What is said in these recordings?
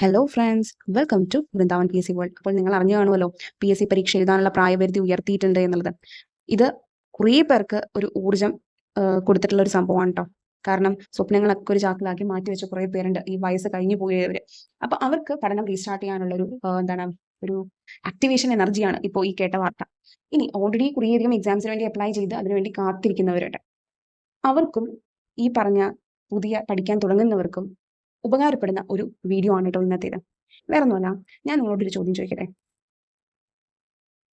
Hello friends, welcome to Vrindavan PSC world. അപ്പോൾ നിങ്ങൾ അറിഞ്ഞു കാണുമല്ലോ, PSC പരീക്ഷ എഴുതാനുള്ള പ്രായപരിധി ഉയർത്തിയിട്ടുണ്ട് എന്നുള്ളത്. ഇത് കുറേ പേർക്ക് ഒരു ഊർജം കൊടുത്തിട്ടുള്ള ഒരു സംഭവമാണ് കേട്ടോ. കാരണം സ്വപ്നങ്ങളൊക്കെ ഒരു ചാക്കിലാക്കി മാറ്റി വെച്ച കുറേ പേരുണ്ട്, ഈ വയസ്സ് കഴിഞ്ഞു പോയവര്. അപ്പൊ അവർക്ക് പഠനം റീസ്റ്റാർട്ട് ചെയ്യാനുള്ള ഒരു ആക്ടിവേഷൻ എനർജിയാണ് ഇപ്പോൾ ഈ കേട്ട വാർത്ത. ഇനി ഓൾറെഡി കുറേയധികം എക്സാംസിന് വേണ്ടി അപ്ലൈ ചെയ്ത് അതിനുവേണ്ടി കാത്തിരിക്കുന്നവരുണ്ട്. അവർക്കും ഈ പറഞ്ഞ പുതിയ പഠിക്കാൻ തുടങ്ങുന്നവർക്കും ഉപകാരപ്പെടുന്ന ഒരു വീഡിയോ ആണ് കേട്ടോ ഇന്നത്തേത്. വേറെ ഒന്നുമല്ല, ഞാൻ നിങ്ങളോടൊരു ചോദ്യം ചോദിക്കട്ടെ.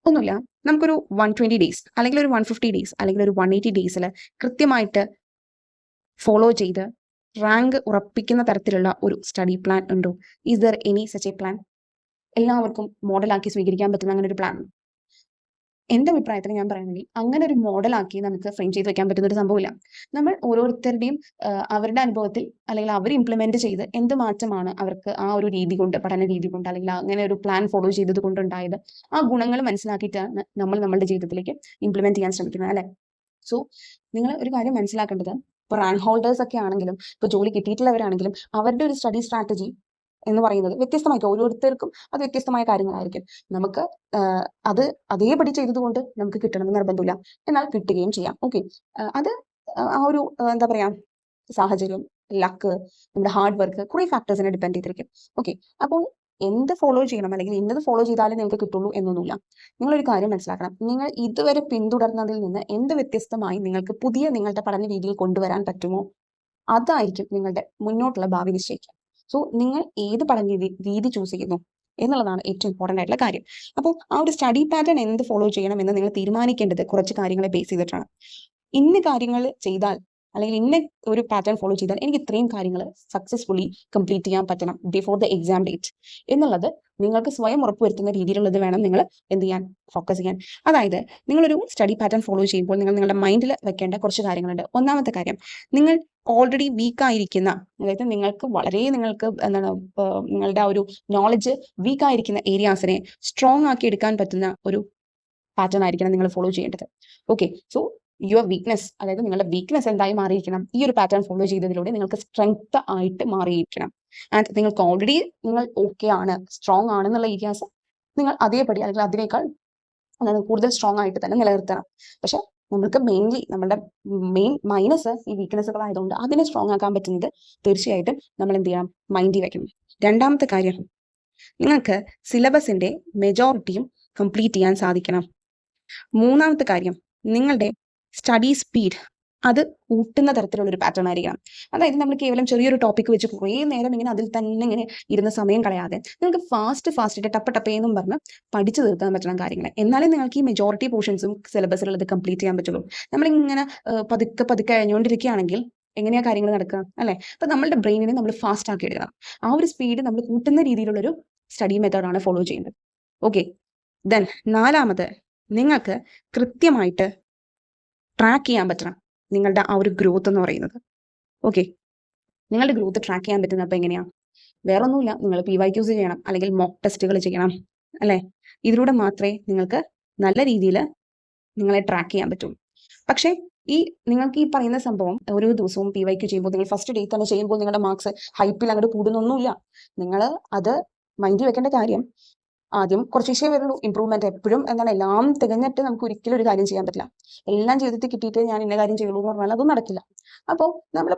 ഒന്നുമില്ല, നമുക്കൊരു 120 ഡേയ്സ് അല്ലെങ്കിൽ ഒരു 150 ഡേയ്സ് അല്ലെങ്കിൽ ഒരു 180 ഡേയ്സിൽ കൃത്യമായിട്ട് ഫോളോ ചെയ്ത് റാങ്ക് ഉറപ്പിക്കുന്ന തരത്തിലുള്ള ഒരു സ്റ്റഡി പ്ലാൻ ഉണ്ടോ? Is there any such A plan? എല്ലാവർക്കും മോഡലാക്കി സ്വീകരിക്കാൻ പറ്റുന്ന അങ്ങനെ ഒരു പ്ലാൻ? എൻ്റെ അഭിപ്രായത്തിൽ ഞാൻ പറയുകയാണെങ്കിൽ അങ്ങനെ ഒരു മോഡലാക്കി നമുക്ക് ഫ്രെയിം ചെയ്ത് വെക്കാൻ പറ്റുന്ന ഒരു സംഭവമില്ല. നമ്മൾ ഓരോരുത്തരുടെയും അവരുടെ അനുഭവത്തിൽ അല്ലെങ്കിൽ അവർ ഇംപ്ലിമെന്റ് ചെയ്ത് എന്ത് മാറ്റമാണ് അവർക്ക് ആ ഒരു രീതി കൊണ്ട്, പഠന രീതി കൊണ്ട്, അല്ലെങ്കിൽ അങ്ങനെ ഒരു പ്ലാൻ ഫോളോ ചെയ്തത് കൊണ്ടുണ്ടായത്, ആ ഗുണങ്ങൾ മനസ്സിലാക്കിയിട്ടാണ് നമ്മൾ നമ്മളുടെ ജീവിതത്തിലേക്ക് ഇംപ്ലിമെന്റ് ചെയ്യാൻ ശ്രമിക്കുന്നത്, അല്ലെ? സോ നിങ്ങൾ ഒരു കാര്യം മനസ്സിലാക്കേണ്ടത്, ഇപ്പോൾ റാങ്ക് ഹോൾഡേഴ്സ് ഒക്കെ ആണെങ്കിലും ഇപ്പോൾ ജോലി കിട്ടിയിട്ടുള്ളവരാണെങ്കിലും അവരുടെ ഒരു സ്റ്റഡി സ്ട്രാറ്റജി എന്ന് പറയുന്നത് വ്യത്യസ്തമായിരിക്കും. ഓരോരുത്തർക്കും അത് വ്യത്യസ്തമായ കാര്യങ്ങളായിരിക്കും. നമുക്ക് അത് അതേപടി ചെയ്തതുകൊണ്ട് നമുക്ക് കിട്ടണമെന്ന് നിർബന്ധമില്ല, എന്നാൽ കിട്ടുകയും ചെയ്യാം. ഓക്കെ, അത് ആ ഒരു എന്താ പറയാ, സാഹചര്യം, ലക്ക്, നമ്മുടെ ഹാർഡ് വർക്ക്, കുറേ ഫാക്ടേഴ്സിനെ ഡിപ്പെൻഡ് ചെയ്തിരിക്കും. ഓക്കെ, അപ്പോൾ എന്ത് ഫോളോ ചെയ്യണം അല്ലെങ്കിൽ ഇന്നത് ഫോളോ ചെയ്താലേ നിങ്ങൾക്ക് കിട്ടുള്ളൂ എന്നൊന്നുമില്ല. നിങ്ങളൊരു കാര്യം മനസ്സിലാക്കണം, നിങ്ങൾ ഇതുവരെ പിന്തുടർന്നതിൽ നിന്ന് എന്ത് വ്യത്യസ്തമായി നിങ്ങൾക്ക് പുതിയ നിങ്ങളുടെ പഠന രീതിയിൽ കൊണ്ടുവരാൻ പറ്റുമോ അതായിരിക്കും നിങ്ങളുടെ മുന്നോട്ടുള്ള ഭാവി നിശ്ചയിക്കുക. സോ നിങ്ങൾ ഏത് പഠന രീതി ചൂസ് ചെയ്യുന്നു എന്നുള്ളതാണ് ഏറ്റവും ഇമ്പോർട്ടൻ്റ് ആയിട്ടുള്ള കാര്യം. അപ്പോൾ ആ ഒരു സ്റ്റഡി പാറ്റേൺ എന്ത് ഫോളോ ചെയ്യണം എന്ന് നിങ്ങൾ തീരുമാനിക്കേണ്ടത് കുറച്ച് കാര്യങ്ങളെ ബേസ് ചെയ്തിട്ടാണ്. ഇന്ന കാര്യങ്ങൾ ചെയ്താൽ അല്ലെങ്കിൽ ഇന്ന ഒരു പാറ്റേൺ ഫോളോ ചെയ്താൽ എനിക്ക് ഇത്രയും കാര്യങ്ങൾ സക്സസ്ഫുള്ളി കംപ്ലീറ്റ് ചെയ്യാൻ പറ്റണം ബിഫോർ ദ എക്സാം ഡേറ്റ് എന്നുള്ളത് നിങ്ങൾക്ക് സ്വയം ഉറപ്പുവരുത്തുന്ന രീതിയിലുള്ളത് വേണം നിങ്ങൾ എന്ത് ചെയ്യാൻ, ഫോക്കസ് ചെയ്യാൻ. അതായത് നിങ്ങളൊരു സ്റ്റഡി പാറ്റേൺ ഫോളോ ചെയ്യുമ്പോൾ നിങ്ങൾ നിങ്ങളുടെ മൈൻഡിൽ വെക്കേണ്ട കുറച്ച് കാര്യങ്ങളുണ്ട്. ഒന്നാമത്തെ കാര്യം, നിങ്ങൾ ഓൾറെഡി വീക്കായിരിക്കുന്ന, അതായത് നിങ്ങൾക്ക് എന്താണ് നിങ്ങളുടെ ആ ഒരു നോളജ് വീക്കായിരിക്കുന്ന ഏരിയാസിനെ സ്ട്രോങ് ആക്കി എടുക്കാൻ പറ്റുന്ന ഒരു പാറ്റേൺ ആയിരിക്കണം നിങ്ങൾ ഫോളോ ചെയ്യേണ്ടത്. ഓക്കെ, സോ യുവർ വീക്ക്നെസ്, അതായത് നിങ്ങളുടെ വീക്ക്നെസ് എന്തായി മാറിയിരിക്കണം, ഈ ഒരു പാറ്റേൺ ഫോളോ ചെയ്തതിലൂടെ നിങ്ങൾക്ക് സ്ട്രെങ്ത് ആയിട്ട് മാറിയിരിക്കണം. ആൻഡ് നിങ്ങൾക്ക് ഓൾറെഡി നിങ്ങൾ ഓക്കെ ആണ്, സ്ട്രോങ് ആണെന്നുള്ള ഏരിയാസ് നിങ്ങൾ അതേപടി അല്ലെങ്കിൽ അതിനേക്കാൾ കൂടുതൽ സ്ട്രോങ് ആയിട്ട് തന്നെ നിലനിർത്തണം. പക്ഷെ നമുക്ക് മെയിൻലി നമ്മുടെ മെയിൻ മൈനസ് ഈ വീക്ക്നെസ്സുകൾ ആയതുകൊണ്ട് അതിനെ സ്ട്രോങ് ആക്കാൻ പറ്റുന്നത് തീർച്ചയായിട്ടും നമ്മൾ എന്ത് ചെയ്യണം, മൈൻഡിൽ വെക്കണം. രണ്ടാമത്തെ കാര്യം, നിങ്ങൾക്ക് സിലബസിന്റെ മെജോറിറ്റിയും കംപ്ലീറ്റ് ചെയ്യാൻ സാധിക്കണം. മൂന്നാമത്തെ കാര്യം, നിങ്ങളുടെ സ്റ്റഡി സ്പീഡ് അത് കൂട്ടുന്ന തരത്തിലുള്ള ഒരു പാറ്റേൺ ആയിരിക്കണം. അതായത് നമ്മൾ കേവലം ചെറിയൊരു ടോപ്പിക് വെച്ച് കുറേ നേരം ഇങ്ങനെ അതിൽ തന്നെ ഇങ്ങനെ ഇരുന്ന സമയം കളയാതെ നിങ്ങൾക്ക് ഫാസ്റ്റ് ടപ്പേന്നും പറഞ്ഞ് പഠിച്ചു തീർക്കാൻ പറ്റുന്ന കാര്യങ്ങൾ, എന്നാലേ നിങ്ങൾക്ക് ഈ മെജോറിറ്റി പോർഷൻസും സിലബസിലുള്ളത് കംപ്ലീറ്റ് ചെയ്യാൻ പറ്റുള്ളൂ. നമ്മളിങ്ങനെ പതുക്കെ കഴിഞ്ഞുകൊണ്ടിരിക്കുകയാണെങ്കിൽ എങ്ങനെയാ കാര്യങ്ങൾ നടക്കുക, അല്ലെ? അപ്പൊ നമ്മളുടെ ബ്രെയിനിനെ നമ്മൾ ഫാസ്റ്റ് ആക്കി എടുക്കണം. ആ ഒരു സ്പീഡ് നമ്മൾ കൂട്ടുന്ന രീതിയിലുള്ളൊരു സ്റ്റഡി മെത്തേഡാണ് ഫോളോ ചെയ്യുന്നത്. ഓക്കെ, ദെൻ നാലാമത്, നിങ്ങൾക്ക് കൃത്യമായിട്ട് ട്രാക്ക് ചെയ്യാൻ പറ്റണം നിങ്ങളുടെ ആ ഒരു ഗ്രോത്ത് എന്ന് പറയുന്നത്. ഓക്കെ, നിങ്ങളുടെ ഗ്രോത്ത് ട്രാക്ക് ചെയ്യാൻ പറ്റുന്നപ്പോൾ എങ്ങനെയാ? വേറെ ഒന്നുമില്ല, നിങ്ങൾ PYQs ചെയ്യണം അല്ലെങ്കിൽ മോക്ക് ടെസ്റ്റുകൾ ചെയ്യണം, അല്ലേ? ഇതിലൂടെ മാത്രമേ നിങ്ങൾക്ക് നല്ല രീതിയിൽ നിങ്ങളെ ട്രാക്ക് ചെയ്യാൻ പറ്റുള്ളൂ. പക്ഷേ നിങ്ങൾക്ക് ഈ പറയുന്ന സംഭവം ഓരോ ദിവസവും PYQ ചെയ്യുമ്പോൾ, നിങ്ങൾ ഫസ്റ്റ് ഡേ തന്നെ ചെയ്യുമ്പോൾ നിങ്ങളുടെ മാർക്സ് ഹൈപ്പിൽ അങ്ങോട്ട് കൂടുന്നൊന്നുമില്ല. നിങ്ങൾ അത് മൈൻഡിൽ വെക്കേണ്ട കാര്യം, ആദ്യം കുറച്ചേ വരുള്ളൂ ഇമ്പ്രൂവ്മെന്റ്. എപ്പോഴും എന്താണ്, എല്ലാം തികഞ്ഞിട്ട് നമുക്ക് ഒരിക്കലും ഒരു കാര്യം ചെയ്യാൻ പറ്റില്ല. എല്ലാം ചെയ്തിട്ട് കിട്ടിയിട്ട് ഞാൻ ഇന്ന കാര്യം ചെയ്യുള്ളൂ എന്ന് പറഞ്ഞാൽ അതും നടക്കില്ല. അപ്പോൾ നമ്മൾ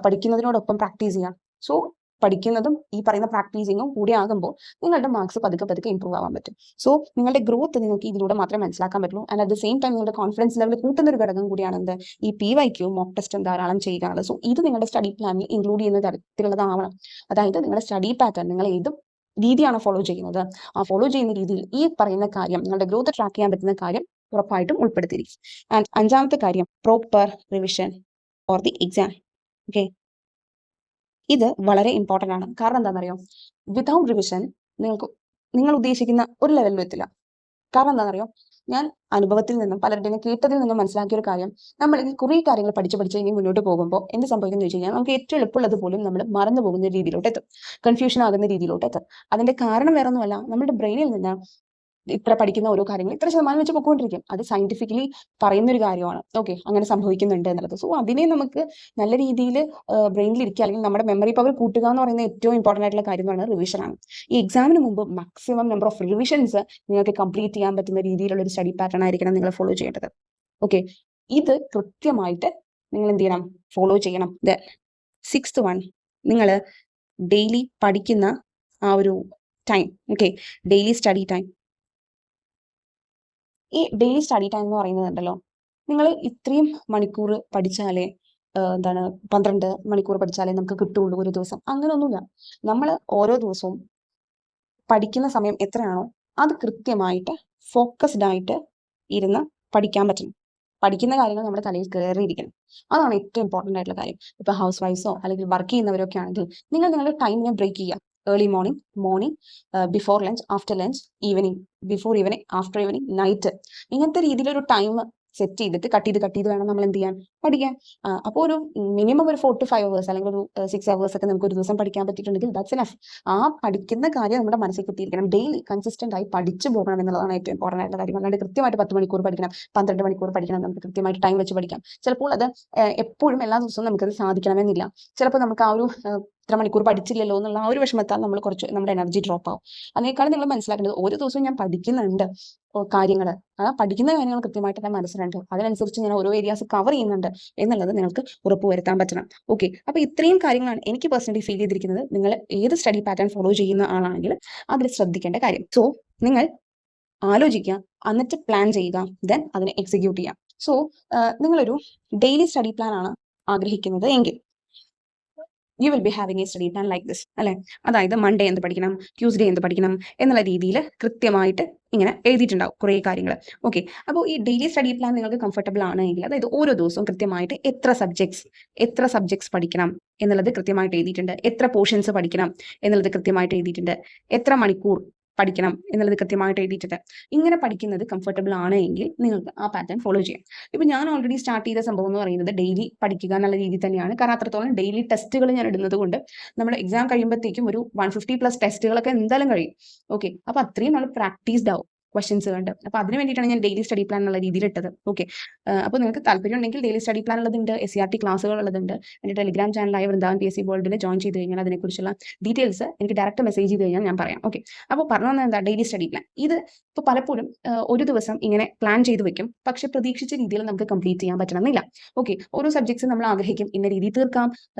പഠിക്കുന്നതിനോടൊപ്പം പ്രാക്ടീസ് ചെയ്യാം. സോ പഠിക്കുന്നതും ഈ പറയുന്ന പ്രാക്ടീസിങ്ങും കൂടി ആകുമ്പോൾ നിങ്ങളുടെ മാർക്സ് പതുക്കെ ഇമ്പ്രൂവ് ആവാൻ പറ്റും. സോ നിങ്ങളുടെ ഗ്രോത്ത് നിങ്ങൾക്ക് ഇതിലൂടെ മാത്രമേ മനസ്സിലാക്കാൻ പറ്റുള്ളൂ. And at the same time നിങ്ങളുടെ കോൺഫിഡൻസ് ലെവൽ കൂട്ടുന്ന ഒരു ഘടകം കൂടിയാണ് എന്ത്, ഈ PYQ മോക്ക് ടെസ്റ്റും ധാരാളം ചെയ്യുകയാണത്. സോ ഇത് നിങ്ങളുടെ സ്റ്റഡി പ്ലാനിൽ ഇൻക്ലൂഡ് ചെയ്യുന്ന തരത്തിലുള്ളതാവണം. അതായത് നിങ്ങളുടെ സ്റ്റഡി പാറ്റേൺ നിങ്ങൾ ഏത് രീതിയാണ് ഫോളോ ചെയ്യുന്നത്, ആ ഫോളോ ചെയ്യുന്ന രീതിയിൽ ഈ പറയുന്ന കാര്യം, നിങ്ങളുടെ ഗ്രോത്ത് ട്രാക്ക് ചെയ്യാൻ പറ്റുന്ന കാര്യം ഉറപ്പായിട്ടും ഉൾപ്പെടുത്തിയിരിക്കും. ആൻഡ് അഞ്ചാമത്തെ കാര്യം, proper revision for the exam. Okay, ഇത് വളരെ ഇമ്പോർട്ടൻ്റ് ആണ്. കാരണം എന്താണെന്നറിയോ, വിതൗട്ട് റിവിഷൻ നിങ്ങൾ ഉദ്ദേശിക്കുന്ന ഒരു ലെവലിലും എത്തില്ല. കാരണം എന്താണെന്നറിയോ, ഞാൻ അനുഭവത്തിൽ നിന്നും പലരുടെയും കേട്ടതിൽ നിന്നും മനസ്സിലാക്കിയ ഒരു കാര്യം, നമ്മൾ ഈ കുറേ കാര്യങ്ങൾ പഠിച്ച് ഇനി മുന്നോട്ട് പോകുമ്പോൾ എന്ത് സംഭവിക്കുന്നു ചോദിച്ചു കഴിഞ്ഞാൽ, നമുക്ക് ഏറ്റവും എളുപ്പമുള്ളത് പോലും നമ്മൾ മറന്നു പോകുന്ന രീതിയിലോട്ട് എത്തും, കൺഫ്യൂഷൻ ആകുന്ന രീതിയിലോട്ട് എത്തും. അതിന്റെ കാരണം വേറെ ഒന്നുമല്ല, നമ്മുടെ ബ്രെയിനിൽ നിന്ന് ഇത്ര പഠിക്കുന്ന ഓരോ കാര്യങ്ങൾ ഇത്ര ശതമാനം വെച്ച് പൊക്കോണ്ടിരിക്കും. അത് സയന്റിഫിക്കലി പറയുന്നൊരു കാര്യമാണ്. ഓക്കെ, അങ്ങനെ സംഭവിക്കുന്നുണ്ട് എന്നുള്ളത്. സോ അതിനെ നമുക്ക് നല്ല രീതിയിൽ ബ്രെയിനിൽ ഇരിക്കുക, അല്ലെങ്കിൽ നമ്മുടെ മെമ്മറി പവർ കൂട്ടുക എന്ന് പറയുന്ന ഏറ്റവും ഇമ്പോർട്ടൻ്റ് ആയിട്ടുള്ള കാര്യം എന്ന് പറയുന്നത് റിവിഷനാണ്. ഈ എക്സാമിന് മുമ്പ് മാക്സിമം നമ്പർ ഓഫ് റിവിഷൻസ് നിങ്ങൾക്ക് കംപ്ലീറ്റ് ചെയ്യാൻ പറ്റുന്ന രീതിയിലുള്ള ഒരു സ്റ്റഡി പാറ്റേൺ ആയിരിക്കണം നിങ്ങൾ ഫോളോ ചെയ്യേണ്ടത്. ഓക്കെ, ഇത് കൃത്യമായിട്ട് നിങ്ങൾ എന്ത് ചെയ്യണം, ഫോളോ ചെയ്യണം. ദ 6th വൺ, നിങ്ങൾ ഡെയിലി പഠിക്കുന്ന ആ ഒരു time, okay, daily study time. ഈ ഡെയിലി സ്റ്റഡി ടൈം എന്ന് പറയുന്നതുണ്ടല്ലോ, നിങ്ങൾ ഇത്രയും മണിക്കൂർ പഠിച്ചാലേ എന്താണ് 12 മണിക്കൂർ പഠിച്ചാലേ നമുക്ക് കിട്ടുള്ളൂ ഒരു ദിവസം, അങ്ങനെയൊന്നുമില്ല. നമ്മൾ ഓരോ ദിവസവും പഠിക്കുന്ന സമയം എത്രയാണോ അത് കൃത്യമായിട്ട് ഫോക്കസ്ഡ് ആയിട്ട് ഇരുന്ന് പഠിക്കാൻ പറ്റണം. പഠിക്കുന്ന കാര്യങ്ങൾ നമ്മുടെ തലയിൽ കയറിയിരിക്കണം. അതാണ് ഏറ്റവും ഇമ്പോർട്ടൻ്റ് ആയിട്ടുള്ള കാര്യം. ഇപ്പോൾ ഹൗസ് വൈഫ്സോ അല്ലെങ്കിൽ വർക്ക് ചെയ്യുന്നവരൊക്കെ ആണെങ്കിൽ നിങ്ങൾ നിങ്ങളുടെ ടൈമിനെ ബ്രേക്ക് ചെയ്യുക. Early morning, before lunch, after lunch, evening, before evening, after evening, night, ഇങ്ങനത്തെ രീതിയിലൊരു ടൈം സെറ്റ് ചെയ്തിട്ട് കട്ട് ചെയ്ത് വേണം നമ്മൾ എന്ത് ചെയ്യാൻ, പഠിക്കാൻ. അപ്പോൾ ഒരു മിനിമം ഒരു 4 to 5 hours അല്ലെങ്കിൽ ഒരു 6 hours ഒക്കെ നമുക്ക് ഒരു ദിവസം പഠിക്കാൻ പറ്റിയിട്ടുണ്ടെങ്കിൽ ദാറ്റ്സ് എനഫ്. ആ പഠിക്കുന്ന കാര്യം നമ്മുടെ മനസ്സിൽ കിട്ടിയിരിക്കണം. ഡെയിലി കൺസിസ്റ്റന്റ് ആയി പഠിച്ചു പോകണം എന്നുള്ളതാണ് ഏറ്റവും ഇമ്പോർട്ടൻ്റ് ആയിട്ടുള്ള കാര്യം. അല്ലാണ്ട് കൃത്യമായിട്ട് 10 മണിക്കൂർ പഠിക്കണം, 12 മണിക്കൂർ പഠിക്കണം, നമുക്ക് കൃത്യമായിട്ട് ടൈം വെച്ച് പഠിക്കാം. ചിലപ്പോൾ അത് എപ്പോഴും എല്ലാ ദിവസവും നമുക്കത് സാധിക്കണമെന്നില്ല. ചിലപ്പോൾ നമുക്ക് ആ ഒരു ഇത്ര മണിക്കൂർ പഠിച്ചില്ലല്ലോ എന്നുള്ള ആ ഒരു വിഷമത്താൽ നമ്മൾ കുറച്ച് നമ്മുടെ എനർജി ഡ്രോപ്പ് ആവും. അതിനേക്കാളും നിങ്ങൾ മനസ്സിലാക്കേണ്ടത് ഓരോ ദിവസവും ഞാൻ പഠിക്കുന്നുണ്ട് കാര്യങ്ങൾ, ആ പഠിക്കുന്ന കാര്യങ്ങൾ കൃത്യമായിട്ട് എൻ്റെ മനസ്സിലുണ്ട്, അതിനനുസരിച്ച് ഞാൻ ഓരോ ഏരിയാസ് കവർ ചെയ്യുന്നുണ്ട് എന്നുള്ളത് നിങ്ങൾക്ക് ഉറപ്പുവരുത്താൻ പറ്റണം. ഓക്കെ, അപ്പോൾ ഇത്രയും കാര്യങ്ങളാണ് എനിക്ക് പേഴ്സണലി ഫീൽ ചെയ്തിരിക്കുന്നത്. നിങ്ങൾ ഏത് സ്റ്റഡി പാറ്റേൺ ഫോളോ ചെയ്യുന്ന ആളാണെങ്കിൽ അതിൽ ശ്രദ്ധിക്കേണ്ട കാര്യം. സോ നിങ്ങൾ ആലോചിക്കുക, എന്നിട്ട് പ്ലാൻ ചെയ്യുക, ദെൻ അതിനെ എക്സിക്യൂട്ട് ചെയ്യുക. സോ നിങ്ങളൊരു ഡെയിലി സ്റ്റഡി പ്ലാൻ ആണ് ആഗ്രഹിക്കുന്നത് എങ്കിൽ you will be having A study plan like this, അല്ലെ? അതായത് മൺഡേ എന്ത് പഠിക്കണം, ട്യൂസ്ഡേ എന്ത് പഠിക്കണം എന്നുള്ള രീതിയിൽ കൃത്യമായിട്ട് ഇങ്ങനെ എഴുതിയിട്ടുണ്ടാവും കുറേ കാര്യങ്ങൾ. ഓക്കെ, അപ്പോൾ ഈ ഡെയിലി സ്റ്റഡി പ്ലാൻ നിങ്ങൾക്ക് കംഫർട്ടബിൾ ആണെങ്കിൽ, അതായത് ഓരോ ദിവസവും കൃത്യമായിട്ട് എത്ര സബ്ജക്ട്സ് പഠിക്കണം എന്നുള്ളത് കൃത്യമായിട്ട് എഴുതിയിട്ടുണ്ട്, എത്ര പോർഷൻസ് പഠിക്കണം എന്നുള്ളത് കൃത്യമായിട്ട് എഴുതിയിട്ടുണ്ട്, എത്ര മണിക്കൂർ പഠിക്കണം എന്നുള്ളത് കൃത്യമായിട്ട് എഴുതിയിട്ടുണ്ട്. ഇങ്ങനെ പഠിക്കുന്നത് കംഫർട്ടബിൾ ആണ് എങ്കിൽ നിങ്ങൾക്ക് ആ പാറ്റേൺ ഫോളോ ചെയ്യാം. ഇപ്പം ഞാൻ ഓൾറെഡി സ്റ്റാർട്ട് ചെയ്ത സംഭവം എന്ന് പറയുന്നത് ഡെയിലി പഠിക്കുക എന്നുള്ള രീതിയിൽ തന്നെയാണ്. കാരണം അത്രത്തോളം ഡെയിലി ടെസ്റ്റുകൾ ഞാൻ ഇടുന്നത് കൊണ്ട് നമ്മൾ എക്സാം കഴിയുമ്പോഴത്തേക്കും ഒരു 150+ ടെസ്റ്റുകളൊക്കെ എന്തായാലും കഴിയും. ഓക്കെ, അപ്പോൾ അത്രയും നമ്മൾ പ്രാക്ടീസ്ഡ് ആവും ക്വസ്റ്റ്യൻസ് കണ്ട്. അപ്പോൾ അതിന് വേണ്ടിയിട്ടാണ് ഞാൻ ഡെയിലി സ്റ്റഡി പ്ലാൻ എന്നുള്ള രീതിയിൽ ഇട്ടത്. ഓക്കെ, അപ്പോൾ നിങ്ങൾക്ക് താല്പര്യം ഉണ്ടെങ്കിൽ ഡെയിലി സ്റ്റഡി പ്ലാൻ ഉള്ളതുണ്ട്, SCRT ക്ലാസ്സുകൾ ഉള്ളതുണ്ട്. എൻ്റെ ടെലിഗ്രാം ചാനലായ വൃന്ദാവൻ PSC വേൾഡിൽ ജോയിൻ ചെയ്ത് കഴിഞ്ഞാൽ അതിനെക്കുറിച്ചുള്ള ഡീറ്റെയിൽസ് എനിക്ക് ഡയറക്റ്റ് മെസ്സേജ് ചെയ്ത് കഴിഞ്ഞാൽ ഞാൻ പറയാം. ഓക്കെ, അപ്പോൾ പറഞ്ഞു വന്നത് എന്താ, ഡെയിലി സ്റ്റഡി പ്ലാൻ. ഇത് ഇപ്പോൾ പലപ്പോഴും ഒരു ദിവസം ഇങ്ങനെ പ്ലാൻ ചെയ്ത് വെക്കും, പക്ഷെ പ്രതീക്ഷിച്ച രീതിയിൽ നമുക്ക് കംപ്ലീറ്റ് ചെയ്യാൻ പറ്റണമെന്നില്ല. ഓക്കെ, ഓരോ സബ്ജക്ട്സ് നമ്മൾ ആഗ്രഹിക്കും ഇന്ന രീതിയിൽ തീർക്കാം,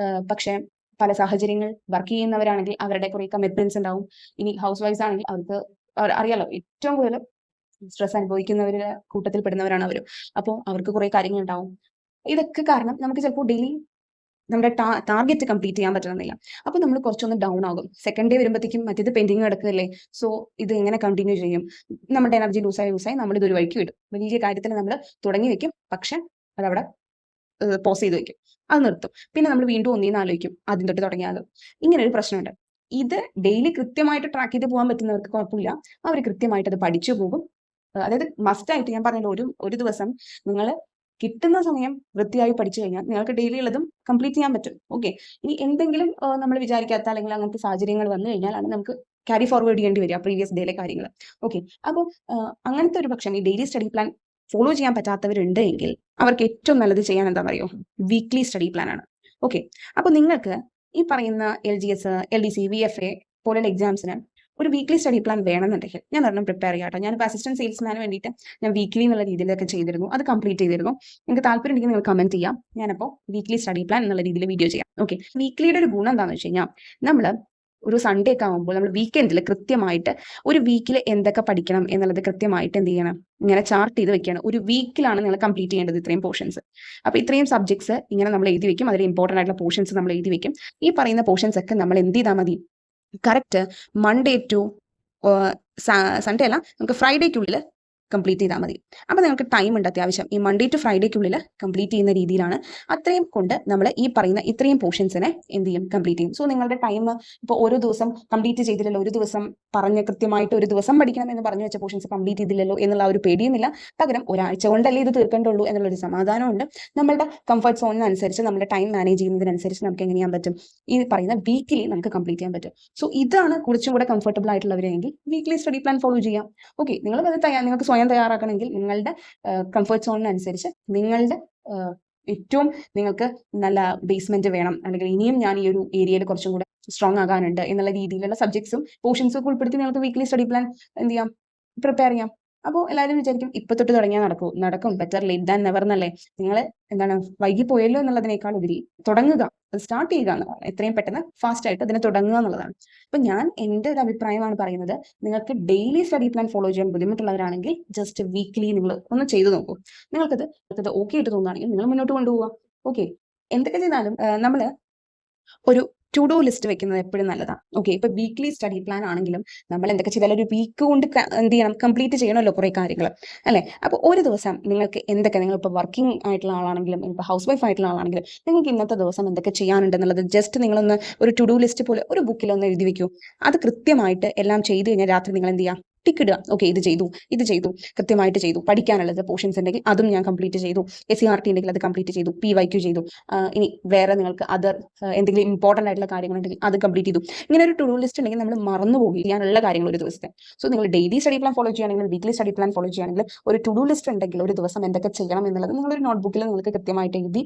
പക്ഷേ പല സാഹചര്യങ്ങൾ, വർക്ക് ചെയ്യുന്നവരാണെങ്കിൽ അവരുടെ കുറേ കമ്മിറ്റ്മെന്റ്സ് ഉണ്ടാവും. ഇനി ഹൗസ് വൈഫ് ആണെങ്കിൽ അവർക്ക് അറിയാലോ, ഏറ്റവും കൂടുതൽ സ്ട്രെസ് അനുഭവിക്കുന്നവരുടെ കൂട്ടത്തിൽ പെടുന്നവരാണ് അവരും. അപ്പോൾ അവർക്ക് കുറേ കാര്യങ്ങൾ ഉണ്ടാവും. ഇതൊക്കെ കാരണം നമുക്ക് ചിലപ്പോൾ ഡെയിലി നമ്മുടെ ടാർഗറ്റ് കംപ്ലീറ്റ് ചെയ്യാൻ പറ്റണമെന്നില്ല. അപ്പോൾ നമ്മൾ കുറച്ചൊന്ന് ഡൗൺ ആകും. സെക്കൻഡ് ഡേ വരുമ്പോഴത്തേക്കും മറ്റേത് പെൻഡിങ് കിടക്കുകയല്ലേ, സോ ഇത് എങ്ങനെ കണ്ടിന്യൂ ചെയ്യും, നമ്മുടെ എനർജി ലൂസായി നമ്മൾ ഇതൊരു വഴിക്ക് വിടും. വലിയ കാര്യത്തിൽ നമ്മൾ തുടങ്ങി വെക്കും, പക്ഷെ അതവിടെ പോസ് ചെയ്ത് വെക്കും, അത് നിർത്തും. പിന്നെ നമ്മൾ വീണ്ടും ഒന്നീന്ന് ആലോചിക്കും, ആദ്യം തൊട്ട് തുടങ്ങിയാലും. ഇങ്ങനെ ഒരു പ്രശ്നമുണ്ട്. ഇത് ഡെയിലി കൃത്യമായിട്ട് ട്രാക്ക് ചെയ്ത് പോകാൻ പറ്റുന്നവർക്ക് കുഴപ്പമില്ല, അവർ കൃത്യമായിട്ട് അത് പഠിച്ചു പോകും. അതായത് മസ്റ്റായിട്ട് ഞാൻ പറഞ്ഞല്ലോ, ഒരു ദിവസം നിങ്ങൾ കിട്ടുന്ന സമയം വൃത്തിയായി പഠിച്ചു കഴിഞ്ഞാൽ നിങ്ങൾക്ക് ഡെയിലി ഉള്ളതും കംപ്ലീറ്റ് ചെയ്യാൻ പറ്റും. ഓക്കെ, ഇനി എന്തെങ്കിലും നമ്മൾ വിചാരിക്കാത്ത അല്ലെങ്കിൽ അങ്ങനത്തെ സാഹചര്യങ്ങൾ വന്നു കഴിഞ്ഞാലാണ് നമുക്ക് ക്യാരി ഫോർവേഡ് ചെയ്യേണ്ടി വരിക പ്രീവിയസ് ഡേയിലെ കാര്യങ്ങൾ. ഓക്കെ, അപ്പോൾ അങ്ങനത്തെ ഒരു പക്ഷം ഈ ഡെയിലി സ്റ്റഡി പ്ലാൻ ഫോളോ ചെയ്യാൻ പറ്റാത്തവരുണ്ട് എങ്കിൽ അവർക്ക് ഏറ്റവും നല്ലത് ചെയ്യാൻ എന്താണെന്ന് അറിയോ, വീക്ക്ലി സ്റ്റഡി പ്ലാൻ ആണ്. ഓക്കെ, അപ്പോൾ നിങ്ങൾക്ക് ഈ പറയുന്ന LGS, LDC, VFA പോലുള്ള എക്സാംസിന് ഒരു വീക്ക്ലി സ്റ്റഡി പ്ലാൻ വേണമെന്നുണ്ടെങ്കിൽ ഞാൻ ഒരെണ്ണം പ്രിപ്പയർ ചെയ്യാട്ടോ. ഞാനിപ്പോൾ അസിസ്റ്റന്റ് സെയിൽസ്മാന് വേണ്ടിയിട്ട് ഞാൻ വീക്ക്ലി എന്നുള്ള രീതിയിലൊക്കെ ചെയ്തിരുന്നു, അത് കംപ്ലീറ്റ് ചെയ്തിരുന്നു. നിങ്ങൾക്ക് താല്പര്യം ഉണ്ടെങ്കിൽ നിങ്ങൾ കമന്റ് ചെയ്യാം, ഞാനപ്പോൾ വീക്ക്ലി സ്റ്റഡി പ്ലാൻ എന്നുള്ള രീതിയിൽ വീഡിയോ ചെയ്യാം. ഓക്കെ, വീക്ക്ലിയുടെ ഒരു ഗുണം എന്താണെന്ന് വെച്ച് കഴിഞ്ഞാൽ നമ്മൾ ഒരു സൺഡേ ഒക്കെ ആകുമ്പോൾ നമ്മൾ വീക്കെൻഡിൽ കൃത്യമായിട്ട് ഒരു വീക്കിൽ എന്തൊക്കെ പഠിക്കണം എന്നുള്ളത് കൃത്യമായിട്ട് എന്ത് ചെയ്യണം, ഇങ്ങനെ ചാർട്ട് ചെയ്ത് വെക്കുകയാണ്. ഒരു വീക്കിലാണ് നിങ്ങൾ കംപ്ലീറ്റ് ചെയ്യേണ്ടത് ഇത്രയും പോർഷൻസ്. അപ്പോൾ ഇത്രയും സബ്ജക്ട്സ് ഇങ്ങനെ നമ്മൾ എഴുതി വെക്കും, അതിൽ ഇമ്പോർട്ടൻ്റ് ആയിട്ടുള്ള പോർഷൻസ് നമ്മൾ എഴുതി വെക്കും. ഈ പറയുന്ന പോർഷൻസ് ഒക്കെ നമ്മൾ എന്ത് ചെയ്താൽ മതി, കറക്റ്റ് മൺഡേ ടു സൺഡേ അല്ല, നമുക്ക് ഫ്രൈഡേക്കുള്ളിൽ കംപ്ലീറ്റ് ചെയ്താൽ മതി. അപ്പോൾ നിങ്ങൾക്ക് ടൈം ഉണ്ട് അത്യാവശ്യം. ഈ മൺഡേ ടു ഫ്രൈഡേക്കുള്ളിൽ കംപ്ലീറ്റ് ചെയ്യുന്ന രീതിയിലാണ്. അത്രയും കൊണ്ട് നമ്മൾ ഈ പറയുന്ന ഇത്രയും പോർഷൻസിനെ എന്ത് ചെയ്യും, കംപ്ലീറ്റ് ചെയ്യും. സോ നിങ്ങളുടെ ടൈം ഇപ്പോൾ ഓരോ ദിവസം കംപ്ലീറ്റ് ചെയ്തില്ലല്ലോ, ഒരു ദിവസം പറഞ്ഞ് കൃത്യമായിട്ട് ഒരു ദിവസം പഠിക്കണം എന്ന് പറഞ്ഞു വെച്ച പോർഷൻസ് കംപ്ലീറ്റ് ചെയ്തില്ലല്ലോ എന്നുള്ള ഒരു പേടിയുമില്ല. പകരം ഒരാഴ്ച കൊണ്ടല്ലേ ഇത് തീർക്കേണ്ടുള്ളൂ എന്നുള്ളൊരു സമാധാനമുണ്ട്. നമ്മളുടെ കംഫർട്ട് സോണിനനുസരിച്ച് നമ്മുടെ ടൈം മാനേജ് ചെയ്യുന്നതിനനുസരിച്ച് നമുക്ക് എങ്ങനെ ചെയ്യാൻ പറ്റും, ഈ പറയുന്ന വീക്കിലി നമുക്ക് കംപ്ലീറ്റ് ചെയ്യാൻ പറ്റും. സോ ഇതാണ് കുറച്ചും കൂടെ കംഫർട്ടബിൾ ആയിട്ടുള്ളവരെങ്കിൽ വീക്ക്ലി സ്റ്റഡി പ്ലാൻ ഫോളോ ചെയ്യാം. ഓക്കെ, നിങ്ങൾക്ക് സ്വയം തയ്യാറാക്കണമെങ്കിൽ നിങ്ങളുടെ കംഫർട്ട് സോണിനനുസരിച്ച് നിങ്ങളുടെ ഏറ്റവും നിങ്ങൾക്ക് നല്ല ബേസ്മെന്റ് വേണം, അല്ലെങ്കിൽ ഇനിയും ഞാൻ ഈ ഒരു ഏരിയയിൽ കുറച്ചും കൂടെ സ്ട്രോങ് ആകാനുണ്ട് എന്നുള്ള രീതിയിലുള്ള സബ്ജക്ട്സും പോർഷൻസും ഒക്കെ ഉൾപ്പെടുത്തി നിങ്ങൾക്ക് വീക്ക്ലി സ്റ്റഡി പ്ലാൻ എന്ത് ചെയ്യാം, പ്രിപ്പയർ ചെയ്യാം. അപ്പോൾ എല്ലാവരും വിചാരിക്കും ഇപ്പൊ തൊട്ട് തുടങ്ങിയാൽ നടക്കും, ബെറ്റർ ലേറ്റ് ദാൻ നെവർ എന്നല്ലേ. നിങ്ങൾ എന്താണ് വൈകി പോയല്ലോ എന്നുള്ളതിനേക്കാൾ ഉപരി തുടങ്ങുക, അത് സ്റ്റാർട്ട് ചെയ്യുക എന്നുള്ളതാണ്. എത്രയും പെട്ടെന്ന് ഫാസ്റ്റ് ആയിട്ട് അതിനെ തുടങ്ങുക എന്നുള്ളതാണ്. അപ്പൊ ഞാൻ എൻ്റെ ഒരു അഭിപ്രായമാണ് പറയുന്നത്. നിങ്ങൾക്ക് ഡെയിലി സ്റ്റഡി പ്ലാൻ ഫോളോ ചെയ്യാൻ ബുദ്ധിമുട്ടുള്ളവരാണെങ്കിൽ ജസ്റ്റ് വീക്ക്ലി നിങ്ങൾ ഒന്ന് ചെയ്തു നോക്കൂ. നിങ്ങൾക്കത് ഓക്കെ ആയിട്ട് തോന്നുകയാണെങ്കിൽ നിങ്ങൾ മുന്നോട്ട് കൊണ്ടുപോവുക. ഓക്കെ, എന്തൊക്കെ ചെയ്താലും നമ്മൾ ഒരു ടു ഡു ലിസ്റ്റ് വെക്കുന്നത് എപ്പോഴും നല്ലതാണ്. ഓക്കെ, ഇപ്പൊ വീക്ക്ലി സ്റ്റഡി പ്ലാൻ ആണെങ്കിലും നമ്മൾ എന്തൊക്കെ ചെയ്താലും ഒരു വീക്ക് കൊണ്ട് എന്ത് ചെയ്യണം, കംപ്ലീറ്റ് ചെയ്യണമല്ലോ കുറേ കാര്യങ്ങൾ അല്ലേ. അപ്പോൾ ഒരു ദിവസം നിങ്ങൾക്ക് എന്തൊക്കെ, നിങ്ങളിപ്പോൾ വർക്കിംഗ് ആയിട്ടുള്ള ആളാണെങ്കിലും ഇപ്പോൾ ഹൗസ് വൈഫ് ആയിട്ടുള്ള ആളാണെങ്കിലും നിങ്ങൾക്ക് ഇന്നത്തെ ദിവസം എന്തൊക്കെ ചെയ്യാനുണ്ടെന്നുള്ളത് ജസ്റ്റ് നിങ്ങളൊന്ന് ഒരു ടു ഡു ലിസ്റ്റ് പോലെ ഒരു ബുക്കിലൊന്ന് എഴുതി വെക്കൂ. അത് കൃത്യമായിട്ട് എല്ലാം ചെയ്ത് കഴിഞ്ഞാൽ രാത്രി നിങ്ങൾ എന്ത് ചെയ്യുക, ടിക്ക് ഇടുക. ഓക്കെ, ഇത് ചെയ്തു, കൃത്യമായിട്ട് ചെയ്തു. പഠിക്കാനുള്ളത് പോർഷൻസ് ഉണ്ടെങ്കിൽ അതും ഞാൻ കംപ്ലീറ്റ് ചെയ്തു. SCRT ഉണ്ടെങ്കിൽ അത് കംപ്ലീറ്റ് ചെയ്തു. PYQ ചെയ്തു. ഇനി വേറെ നിങ്ങൾക്ക് അതർ എന്തെങ്കിലും ഇമ്പോർട്ടൻ്റ് ആയിട്ടുള്ള കാര്യങ്ങളുണ്ടെങ്കിൽ അത് കംപ്ലീറ്റ് ചെയ്തു. ഇങ്ങനെ ഒരു ടു ഡു ലിസ്റ്റ് ഉണ്ടെങ്കിൽ നമ്മൾ മറന്നു പോകും ചെയ്യാനുള്ള കാര്യങ്ങൾ ഒരു ദിവസത്തെ. സോ നിങ്ങൾ ഡെയിലി സ്റ്റഡി പ്ലാൻ ഫോളോ ചെയ്യുകയാണെങ്കിൽ, വീക്ക്ലി സ്റ്റഡി പ്ലാൻ ഫോളോ ചെയ്യുകയാണെങ്കിൽ, ഒരു ടു ഡു ലിസ്റ്റ് ഉണ്ടെങ്കിൽ ഒരു ദിവസം എന്തൊക്കെ ചെയ്യണം എന്നുള്ളത് നിങ്ങളൊരു നോട്ട്ബുക്കിൽ നിങ്ങൾക്ക് കൃത്യമായിട്ട് എഴുതി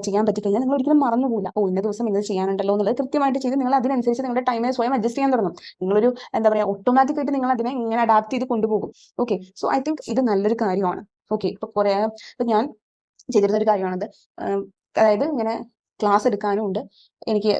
ചെയ്യാൻ പറ്റിക്കഴിഞ്ഞാൽ നിങ്ങൾ ഒരിക്കലും മറന്നു പോകില്ല. ഇന്ന ദിവസം ഇന്നത് ചെയ്യാനുണ്ടല്ലോ എന്നുള്ളത് കൃത്യമായിട്ട് ചെയ്ത് നിങ്ങൾ അതിനനുസരിച്ച് നിങ്ങളുടെ ടൈമിനെ സ്വയം അഡ്ജസ്റ്റ് ചെയ്യാൻ തുടങ്ങും. നിങ്ങളൊരു എന്താ പറയുക, ഓട്ടോമാറ്റിക് ആയിട്ട് നിങ്ങൾ അതിനെ ഇങ്ങനെ അഡാപ്റ്റ് ചെയ്ത് കൊണ്ടുപോകും. ഓക്കെ, സോ ഐ തിങ്ക് ഇത് നല്ലൊരു കാര്യമാണ്. ഓക്കെ, ഇപ്പൊ ഞാൻ ചെയ്തിരുന്ന ഒരു കാര്യമാണത്. അതായത് ഇങ്ങനെ ക്ലാസ് എടുക്കാനും ഉണ്ട്, എനിക്ക്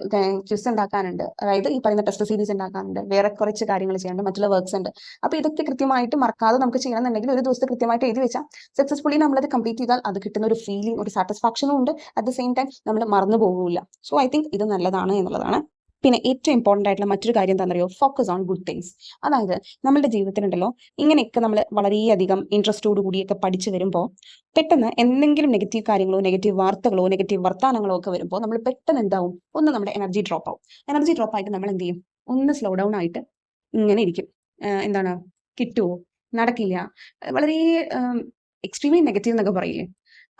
ക്വിസ് ഉണ്ടാക്കാനുണ്ട്, അതായത് ഈ പറയുന്ന ടെസ്റ്റ് സീരീസ് ഉണ്ടാക്കാനുണ്ട്, വേറെ കുറച്ച് കാര്യങ്ങൾ ചെയ്യാനുണ്ട്, മറ്റുള്ള വർക്ക്സ് ഉണ്ട്. അപ്പോൾ ഇതൊക്കെ കൃത്യമായിട്ട് മറക്കാതെ നമുക്ക് ചെയ്യണമെന്നുണ്ടെങ്കിൽ ഒരു ദിവസത്തെ കൃത്യമായിട്ട് എഴുതി വെച്ചാൽ സക്സസ്ഫുള്ളി നമ്മളത് കംപ്ലീറ്റ് ചെയ്താൽ അത് കിട്ടുന്ന ഒരു ഫീലിംഗ്, ഒരു സാറ്റിസ്ഫാക്ഷനും ഉണ്ട്. അറ്റ് ദ സെയിം ടൈം നമ്മൾ മറന്നു പോകില്ല. സോ ഐ തിങ്ക് ഇത് നല്ലതാണ് എന്നുള്ളതാണ്. പിന്നെ ഏറ്റവും ഇമ്പോർട്ടൻ്റ് ആയിട്ടുള്ള മറ്റൊരു കാര്യം എന്താണെന്നറിയോ, ഫോക്കസ് ഓൺ ഗുഡ് തിങ്സ്. അതായത് നമ്മുടെ ജീവിതത്തിലുണ്ടല്ലോ ഇങ്ങനെയൊക്കെ നമ്മൾ വളരെയധികം ഇൻട്രസ്റ്റോട് കൂടിയൊക്കെ പഠിച്ചു വരുമ്പോൾ പെട്ടെന്ന് എന്തെങ്കിലും നെഗറ്റീവ് കാര്യങ്ങളോ നെഗറ്റീവ് വാർത്തകളോ നെഗറ്റീവ് വർത്താനങ്ങളോ ഒക്കെ വരുമ്പോൾ നമ്മൾ പെട്ടെന്ന് എന്താവും, ഒന്ന് നമ്മുടെ എനർജി ഡ്രോപ്പ് ആവും. എനർജി ഡ്രോപ്പ് ആയിട്ട് നമ്മൾ എന്ത് ചെയ്യും, ഒന്ന് സ്ലോ ഡൗൺ ആയിട്ട് ഇങ്ങനെ ഇരിക്കും. എന്താണ്, കിട്ടുമോ, നടക്കില്ല, വളരെ എക്സ്ട്രീംലി നെഗറ്റീവ് എന്നൊക്കെ പറയില്ലേ.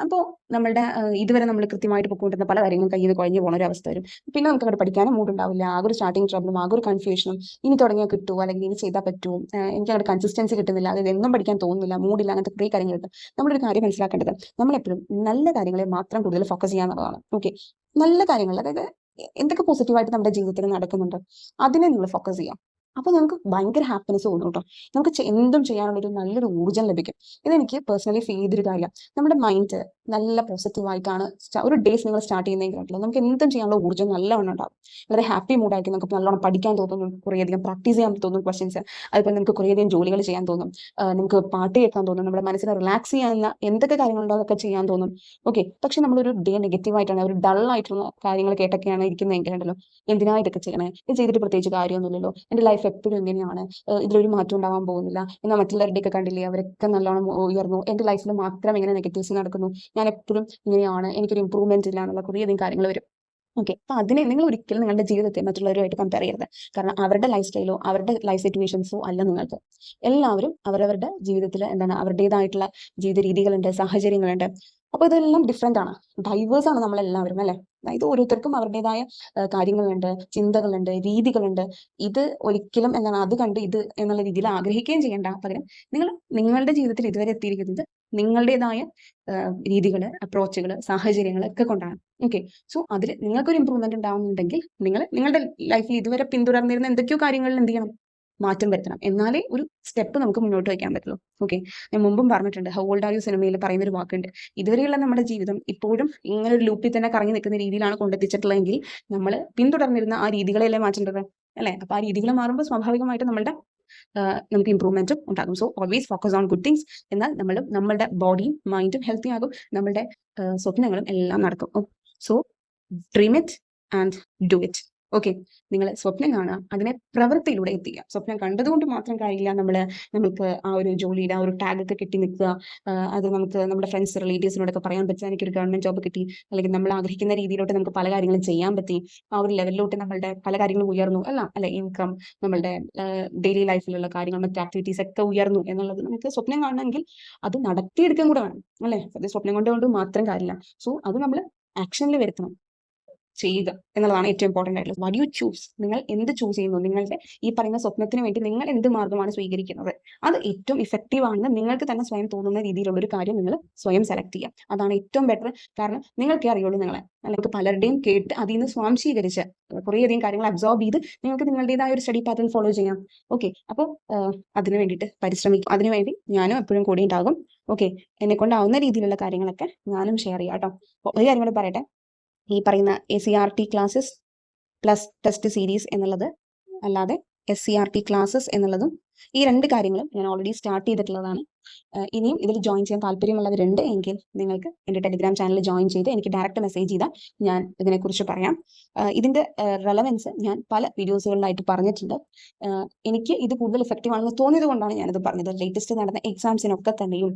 അപ്പോൾ നമ്മളുടെ ഇതുവരെ നമ്മൾ കൃത്യമായിട്ട് പൊക്കോണ്ടിരുന്ന പല കാര്യങ്ങളും കയ്യിൽ നിന്ന് കുഴഞ്ഞു പോകുന്ന ഒരു അവസ്ഥ വരും. പിന്നെ നമുക്ക് അവിടെ പഠിക്കാനും മൂടുണ്ടാവില്ല. ആകെ ഒരു സ്റ്റാർട്ടിങ് ട്രബിളും ആകെ ഒരു കൺഫ്യൂഷനും, ഇനി തുടങ്ങിയാൽ കിട്ടുമോ അല്ലെങ്കിൽ ഇനി ചെയ്താൽ പറ്റുമോ, എനിക്ക് അവിടെ കൺസിസ്റ്റൻസി കിട്ടുന്നില്ല, അതായത് എന്നും പഠിക്കാൻ തോന്നുന്നില്ല, മൂടില്ല, അങ്ങനത്തെ കുറേ കാര്യങ്ങൾ കിട്ടും. നമ്മളൊരു കാര്യം മനസ്സിലാക്കേണ്ടത്, നമ്മളെപ്പോഴും നല്ല കാര്യങ്ങളെ മാത്രം കൂടുതൽ ഫോക്കസ് ചെയ്യാന്നുള്ളതാണ്. ഓക്കെ, നല്ല കാര്യങ്ങൾ, അതായത് എന്തൊക്കെ പോസിറ്റീവായിട്ട് നമ്മുടെ ജീവിതത്തിൽ നടക്കുന്നുണ്ട് അതിനെ നിങ്ങൾ ഫോക്കസ് ചെയ്യാം. അപ്പോൾ നമുക്ക് ഭയങ്കര ഹാപ്പിനെസ് തോന്നും കേട്ടോ. നമുക്ക് എന്തും ചെയ്യാനുള്ളൊരു നല്ലൊരു ഊർജ്ജം ലഭിക്കും. ഇതെനിക്ക് പേഴ്സണലി ഫീൽ ചെയ്തൊരു കാര്യമാണ്. നമ്മുടെ മൈൻഡ് നല്ല പോസിറ്റീവായിട്ടാണ് ഒരു ഡേയ്സ് നിങ്ങൾ സ്റ്റാർട്ട് ചെയ്യുന്നതെങ്കിലുണ്ടല്ലോ നമുക്ക് എന്തും ചെയ്യാനുള്ള ഊർജ്ജം നല്ലവണ്ണം ഉണ്ടാവും. വളരെ ഹാപ്പി മൂഡായിരിക്കും. നമുക്ക് നല്ലോണം പഠിക്കാൻ തോന്നും, കുറേയധികം പ്രാക്ടീസ് ചെയ്യാൻ തോന്നും ക്വസ്റ്റ്യൻസ്. അതുപോലെ നമുക്ക് കുറേയധികം ജോലികൾ ചെയ്യാൻ തോന്നും, നമുക്ക് പാട്ട് കേൾക്കാൻ തോന്നും, നമ്മുടെ മനസ്സിനെ റിലാക്സ് ചെയ്യാനുള്ള എന്തൊക്കെ കാര്യങ്ങളുണ്ടോ അതൊക്കെ ചെയ്യാൻ തോന്നും. ഓക്കെ, പക്ഷെ നമ്മളൊരു ഡേ നെഗറ്റീവായിട്ടാണ്, ഒരു ഡൾ ആയിട്ടുള്ള കാര്യങ്ങൾ കേട്ടൊക്കെയാണ് ഇരിക്കുന്നതെങ്കിലുണ്ടല്ലോ, എന്തിനാ ഇതൊക്കെ ചെയ്യണേ, ഇത് ചെയ്തിട്ട് പ്രത്യേകിച്ച് കാര്യമൊന്നുമില്ലല്ലോ, എൻ്റെ ലൈഫ് എപ്പോഴും ഇങ്ങനെയാണ്, ഇതിലൊരു മാറ്റം ഉണ്ടാവാൻ പോകുന്നില്ല, എന്നാൽ മറ്റുള്ളവരുടെയൊക്കെ കണ്ടില്ലേ അവരൊക്കെ നല്ലോണം ഉയർന്നു, എൻ്റെ ലൈഫിൽ മാത്രം ഇങ്ങനെ നെഗറ്റീവ്സ് നടക്കുന്നു, ഞാൻ എപ്പോഴും ഇങ്ങനെയാണ്, എനിക്കൊരു ഇമ്പ്രൂവ്മെന്റ് ഇല്ല എന്നുള്ള കുറേയധികം കാര്യങ്ങൾ വരും. ഓക്കെ, അപ്പോൾ അതിനെ നിങ്ങൾ ഒരിക്കലും നിങ്ങളുടെ ജീവിതത്തെ മറ്റുള്ളവരുമായിട്ട് കമ്പയർ ചെയ്യരുത്. കാരണം അവരുടെ ലൈഫ് സ്റ്റൈലോ അവരുടെ ലൈഫ് സിറ്റുവേഷൻസോ അല്ല നിങ്ങൾക്ക്. എല്ലാവരും അവരവരുടെ ജീവിതത്തിൽ എന്താണ് അവരുടേതായിട്ടുള്ള ജീവിത രീതികളുണ്ട്, സാഹചര്യങ്ങളുണ്ട്. അപ്പോൾ ഇതെല്ലാം ഡിഫറെൻ്റ് ആണ്, ഡൈവേഴ്സ് ആണ് നമ്മളെല്ലാവരും അല്ലേ. അതായത് ഓരോരുത്തർക്കും അവരുടേതായ കാര്യങ്ങളുണ്ട്, ചിന്തകളുണ്ട്, രീതികളുണ്ട്. ഇത് ഒരിക്കലും എന്താണ് അത് കണ്ട് ഇത് എന്നുള്ള രീതിയിൽ ആഗ്രഹിക്കുകയും ചെയ്യേണ്ട. പകരം നിങ്ങൾ നിങ്ങളുടെ ജീവിതത്തിൽ ഇതുവരെ എത്തിയിരിക്കുന്നത് നിങ്ങളുടേതായ രീതികൾ, അപ്രോച്ചുകൾ, സാഹചര്യങ്ങൾ ഒക്കെ കൊണ്ടാണ്. ഓക്കെ, സോ അതിൽ നിങ്ങൾക്കൊരു ഇമ്പ്രൂവ്മെന്റ് ഉണ്ടാവുന്നുണ്ടെങ്കിൽ നിങ്ങൾ നിങ്ങളുടെ ലൈഫിൽ ഇതുവരെ പിന്തുടർന്നിരുന്ന എന്തൊക്കെയോ കാര്യങ്ങളിൽ എന്ത് ചെയ്യണം, മാറ്റം വരുത്തണം. എന്നാലേ ഒരു സ്റ്റെപ്പ് നമുക്ക് മുന്നോട്ട് വയ്ക്കാൻ പറ്റുള്ളൂ. ഓക്കെ, ഞാൻ മുമ്പും പറഞ്ഞിട്ടുണ്ട്, ഹൗ ഓൾഡ് ആർ യു സിനിമയിൽ പറയുന്നൊരു വാക്കുണ്ട്, ഇതുവരെയുള്ള നമ്മുടെ ജീവിതം ഇപ്പോഴും ഇങ്ങനെ ഒരു ലൂപ്പിൽ തന്നെ കറങ്ങി നിൽക്കുന്ന രീതിയിലാണ് കൊണ്ടെത്തിച്ചിട്ടുള്ളതെങ്കിൽ നമ്മൾ പിന്തുടർന്നിരുന്ന ആ രീതികളെല്ലാം മാറ്റേണ്ടത് അല്ലേ. അപ്പോൾ ആ രീതികൾ മാറുമ്പോൾ സ്വാഭാവികമായിട്ട് നമുക്ക് ഇമ്പ്രൂവ്മെന്റും ഉണ്ടാകും. So always focus on good things. എന്നാൽ നമ്മളുടെ ബോഡിയും മൈൻഡും ഹെൽത്തി ആകും, നമ്മളുടെ സ്വപ്നങ്ങളും എല്ലാം നടക്കും. So dream it and do it. Okay, നിങ്ങൾ സ്വപ്നം കാണുക, അതിനെ പ്രവൃത്തിയിലൂടെ എത്തിക്കുക. സ്വപ്നം കണ്ടതുകൊണ്ട് മാത്രം കാര്യമില്ല. നമുക്ക് ആ ഒരു ജോലിയുടെ ആ ഒരു ടാഗൊക്കെ കിട്ടി നിൽക്കുക. അത് നമുക്ക് നമ്മുടെ ഫ്രണ്ട്സ് റിലേറ്റീവ്സിനോടൊക്കെ പറയാൻ പറ്റുക, എനിക്കൊരു ഗവൺമെന്റ് ജോബ് കിട്ടി, അല്ലെങ്കിൽ നമ്മൾ ആഗ്രഹിക്കുന്ന രീതിയിലോട്ട് നമുക്ക് പല കാര്യങ്ങളും ചെയ്യാൻ പറ്റി, ആ ഒരു ലെവലിലോട്ട് നമ്മളുടെ പല കാര്യങ്ങളും ഉയർന്നു എല്ലാം അല്ലെ, ഇൻകം, നമ്മളുടെ ഡെയിലി ലൈഫിലുള്ള കാര്യങ്ങൾ, മറ്റ് ആക്ടിവിറ്റീസ് ഒക്കെ ഉയർന്നു എന്നുള്ളത് നമുക്ക് സ്വപ്നം കാണണമെങ്കിൽ അത് നടത്തിയെടുക്കാൻ കൂടെ വേണം അല്ലെ. അത് സ്വപ്നം കൊണ്ട് മാത്രം കാര്യമില്ല. സോ അത് നമ്മൾ ആക്ഷനിൽ വരുത്തണം, ചെയ്യുക എന്നുള്ളതാണ് ഏറ്റവും ഇമ്പോർട്ടൻ്റ് ആയിട്ടുള്ളത്. വാട്ട് യു ചൂസ്, നിങ്ങൾ എന്ത് ചൂസ് ചെയ്യുന്നു, നിങ്ങളുടെ ഈ പറയുന്ന സ്വപ്നത്തിന് വേണ്ടി നിങ്ങൾ എന്ത് മാർഗമാണ് സ്വീകരിക്കുന്നത്, അത് ഏറ്റവും ഇഫക്റ്റീവ് ആണെന്ന് നിങ്ങൾക്ക് തന്നെ സ്വയം തോന്നുന്ന രീതിയിലുള്ള ഒരു കാര്യം നിങ്ങൾ സ്വയം സെലക്ട് ചെയ്യുക. അതാണ് ഏറ്റവും ബെറ്റർ. കാരണം നിങ്ങൾക്കേ അറിയുള്ളൂ നിങ്ങളെ, അല്ലെങ്കിൽ പലരുടെയും കേട്ട് അതിൽ നിന്ന് സ്വാംശീകരിച്ച് കുറേയധികം കാര്യങ്ങൾ അബ്സോർബ് ചെയ്ത് നിങ്ങൾക്ക് നിങ്ങളുടേതായ ഒരു സ്റ്റഡി പാറ്റേൺ ഫോളോ ചെയ്യാം. ഓക്കെ, അപ്പോൾ അതിന് വേണ്ടിയിട്ട് പരിശ്രമിക്കും. അതിനുവേണ്ടി ഞാനും എപ്പോഴും കൂടി ഉണ്ടാകും. ഓക്കെ, എന്നെ കൊണ്ടാവുന്ന രീതിയിലുള്ള കാര്യങ്ങളൊക്കെ ഞാനും ഷെയർ ചെയ്യാം കേട്ടോ. ഒരു കാര്യം കൂടെ പറയട്ടെ, ഈ പറയുന്ന ACRT classes plus test series എന്നുള്ളത് അല്ലാതെ SCRT ക്ലാസ്സസ് എന്നുള്ളതും, ഈ രണ്ട് കാര്യങ്ങളും ഞാൻ ഓൾറെഡി സ്റ്റാർട്ട് ചെയ്തിട്ടുള്ളതാണ്. ഇനിയും ഇതിൽ ജോയിൻ ചെയ്യാൻ താല്പര്യമുള്ളവരുണ്ട് എങ്കിൽ നിങ്ങൾക്ക് എൻ്റെ ടെലിഗ്രാം ചാനൽ ജോയിൻ ചെയ്ത് എനിക്ക് ഡയറക്റ്റ് മെസ്സേജ് ചെയ്താൽ ഞാൻ ഇതിനെക്കുറിച്ച് പറയാം. ഇതിൻ്റെ റെലവൻസ് ഞാൻ പല വീഡിയോസുകളിലായിട്ട് പറഞ്ഞിട്ടുണ്ട്. എനിക്ക് ഇത് കൂടുതൽ ഇഫക്റ്റീവ് ആണെന്ന് തോന്നിയത് കൊണ്ടാണ് ഞാനിത് പറഞ്ഞത്. ലേറ്റസ്റ്റ് നടന്ന എക്സാംസിനൊക്കെ തന്നെയും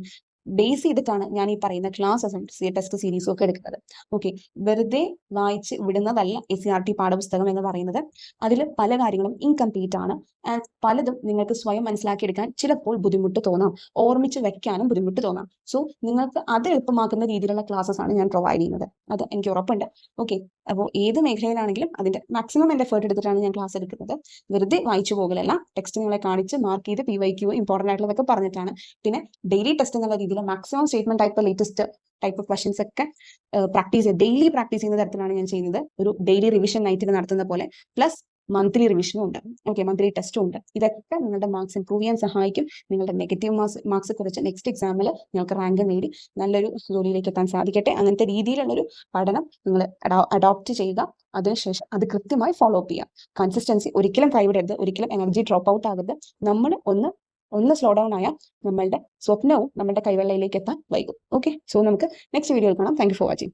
ബേസ് ചെയ്തിട്ടാണ് ഞാൻ ഈ പറയുന്ന ക്ലാസ്സും ടെസ്റ്റ് സീരീസും ഒക്കെ എടുക്കുന്നത്. ഓക്കെ, വെറുതെ വായിച്ച് വിടുന്നതല്ല SCRT പാഠപുസ്തകം എന്ന് പറയുന്നത്. അതിൽ പല കാര്യങ്ങളും ഇൻകംപ്ലീറ്റ് ആണ്. ആൻഡ് പലതും നിങ്ങൾക്ക് സ്വയം മനസ്സിലാക്കിയെടുക്കാൻ ചിലപ്പോൾ ബുദ്ധിമുട്ട് തോന്നാം, ഓർമ്മിച്ച് വെക്കാനും ബുദ്ധിമുട്ട് തോന്നാം. സോ നിങ്ങൾക്ക് അത് എളുപ്പമാക്കുന്ന രീതിയിലുള്ള ക്ലാസ്സസ് ആണ് ഞാൻ പ്രൊവൈഡ് ചെയ്യുന്നത്, അത് എനിക്ക് ഉറപ്പുണ്ട്. ഓക്കെ, അപ്പോൾ ഏത് മേഖലയിലാണെങ്കിലും അതിൻ്റെ മാക്സിമം എൻ്റെ എഫേർട്ട് എടുത്തിട്ടാണ് ഞാൻ ക്ലാസ് എടുക്കുന്നത്. വെറുതെ വായിച്ചു പോകലല്ല, ടെക്സ്റ്റ് നിങ്ങളെ കാണിച്ച് മാർക്ക് ചെയ്ത് PYQ ഇമ്പോർട്ടൻ്റ് ആയിട്ടുള്ളതൊക്കെ പറഞ്ഞിട്ടാണ്. പിന്നെ ഡെയിലി ടെസ്റ്റ് എന്നുള്ള രീതിയിൽ maximum statement type, latest type of questions ഒക്കെ ഡെയിലി പ്രാക്ടീസ് ചെയ്യുന്ന തരത്തിലാണ് ഞാൻ ചെയ്യുന്നത്. ഒരു ഡെയിലി റിവിഷൻ നൈറ്റിൽ നടത്തുന്ന പോലെ, പ്ലസ് മന്ത്ലി റിവിഷനും ഉണ്ട്. ഓക്കെ, മന്ത്ലി ടെസ്റ്റും ഉണ്ട്. ഇതൊക്കെ നിങ്ങളുടെ മാർക്സ് ഇംപ്രൂവ് ചെയ്യാൻ സഹായിക്കും. നിങ്ങളുടെ നെഗറ്റീവ് മാർക്സ് കുറച്ച് നെക്സ്റ്റ് എക്സാമിൽ നിങ്ങൾക്ക് റാങ്ക് നേടി നല്ലൊരു ജോലിയിലേക്ക് എത്താൻ സാധിക്കട്ടെ. അങ്ങനത്തെ രീതിയിലുള്ളൊരു പഠനം നിങ്ങൾ അഡോപ്റ്റ് ചെയ്യുക. അതിനുശേഷം അത് കൃത്യമായി ഫോളോ അപ്പ് ചെയ്യുക. കൺസിസ്റ്റൻസി ഒരിക്കലും കൈവിടരുത്, ഒരിക്കലും എനർജി ഡ്രോപ്പ് ഔട്ട് ആകരുത്. നമ്മൾ ഒന്ന് സ്ലോ ഡൗൺ ആയാൽ നമ്മളുടെ സ്വപ്നവും നമ്മളുടെ കൈവെള്ളയിലേക്ക് എത്താൻ വൈകും. ഓക്കെ, സോ നമുക്ക് നെക്സ്റ്റ് വീഡിയോയിൽ കാണാം. Thank you for watching.